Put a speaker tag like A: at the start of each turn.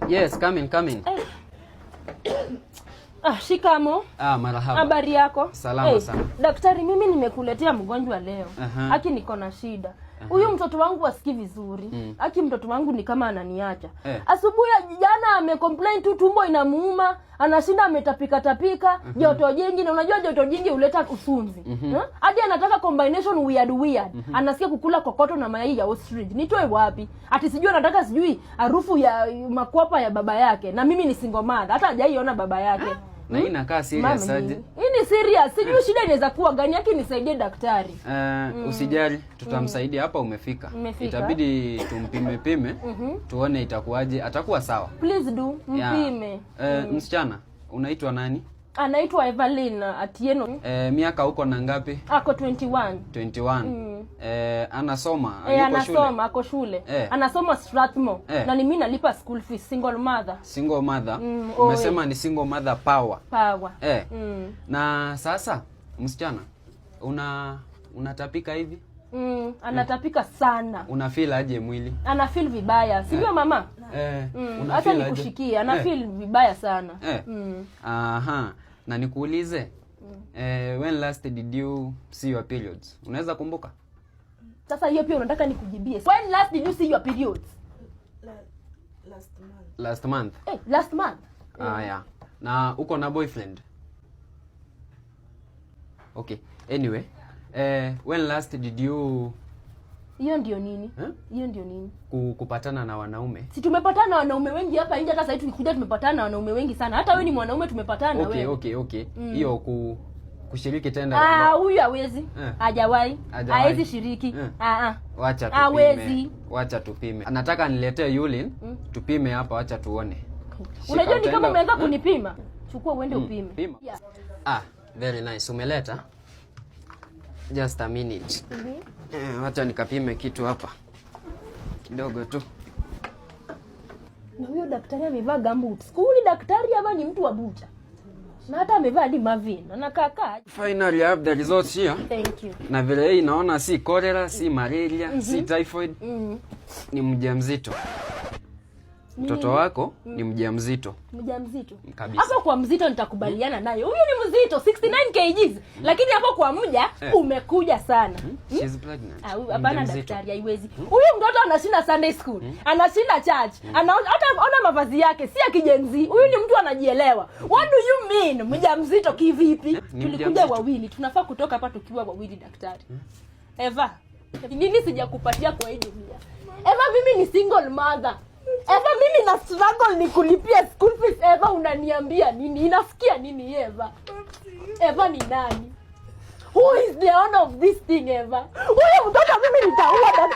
A: Yes, come in.
B: Shikamo.
A: Marahaba.
B: Habari yako?
A: Salama sana.
B: Daktari, mimi nimekuletea mgonjwa leo. Aki niko na shida. Huyu mtoto wangu asikii vizuri. Aki mtoto wangu ni kama ananiacha. Asubuhi jana amecomplain tu tumbo inamuuma, anashinda ametapika. Joto jingi, na unajua joto jingi huleta usunzi. Hadi anataka combination weird. Anasikia kukula kokoto na mayai ya ostrich. Nitoe wapi? Ati sijui anataka harufu ya makwapa ya baba yake. Na mimi ni single mother. Hata hajaiona baba yake.
A: Na hii inakaa serious aje?
B: Hii ni serious. Sijui shida inaweza kuwa gani, yake nisaidie daktari.
A: Usijali, tutamsaidia hapa umefika. Itabidi tumpime tuone itakuwaje. Atakuwa sawa.
B: Please do, mpime.
A: Msichana, unaitwa nani?
B: Anaitwa Evelyn Atieno.
A: Miaka uko na ngapi?
B: Ako 21.
A: 21. Anasoma,
B: yuko shule? Anasoma, ako shule. Anasoma Strathmore. Na ni mimi nalipa school fees, single mother.
A: Single mother? Umesema ni single mother power. Na sasa, msichana, unatapika hivi?
B: Anatapika sana.
A: Una feel aje mwili?
B: Ana feel vibaya. Sivyo mama? Hata nikushikia, ana feel vibaya sana.
A: Na nikuulize, when last did you see your periods? Unaweza kumbuka?
B: Sasa hiyo pia unataka nikujibie. When last did you see your periods?
A: Last month.
B: Last month.
A: Yeah. Na uko na boyfriend? Okay. Anyway, when last did you...
B: Hiyo ndio nini? Hiyo ndio nini?
A: Kupatana na wanaume.
B: Si tumepatana na wanaume wengi hapa nje, hata sasa tukikuja tumepatana na wanaume wengi sana. Hata wewe ni mwanaume tumepatana na wewe.
A: Okay. Hiyo kushiriki tena.
B: Huyu hawezi. Hajawahi. Hawezi shiriki.
A: Wacha tupime. Hawezi. Wacha tupime. Anataka niletee urine, tupime hapa, wacha tuone.
B: Unajua ni kama umeanza kunipima. Chukua uende upime.
A: Very nice. Umeleta? Just a minute. Wacha nikapime kitu hapa. Kidogo tu.
B: Na huyo daktari amevaa gumboots. Skuli daktari ama ni mtu wa bucha? Na hata amevaa hadi mavin. Anakaa.
A: Finally I have the results here.
B: Thank you.
A: Na vile hii naona si cholera, si malaria, si typhoid. Ni mjamzito. Mtoto wako ni mjamzito.
B: Mjamzito.
A: Kabisa.
B: Hapo kwa mzito nitakubaliana naye. Huyu ni mzito 69 kgs. Lakini hapo kwa mja umekuja sana.
A: She's pregnant.
B: Hapana daktari, haiwezi. Huyu mtoto anashinda Sunday school. Anashinda church. Hata ona mavazi yake si ya kijenzi. Huyu ni mtu anajielewa. What do you mean mjamzito kivipi? Tulikuja wawili. Tunafaa kutoka hapa tukiwa wawili daktari. Eva, nini sijakupatia kwa hii dunia? Eva, mimi ni single mother. Eva, mimi na struggle ni kulipia school fees. Eva, unaniambia nini? Inasikia nini Eva? Eva ni nani? Who is the owner of this thing Eva? Huyu mtoto mimi nitaua.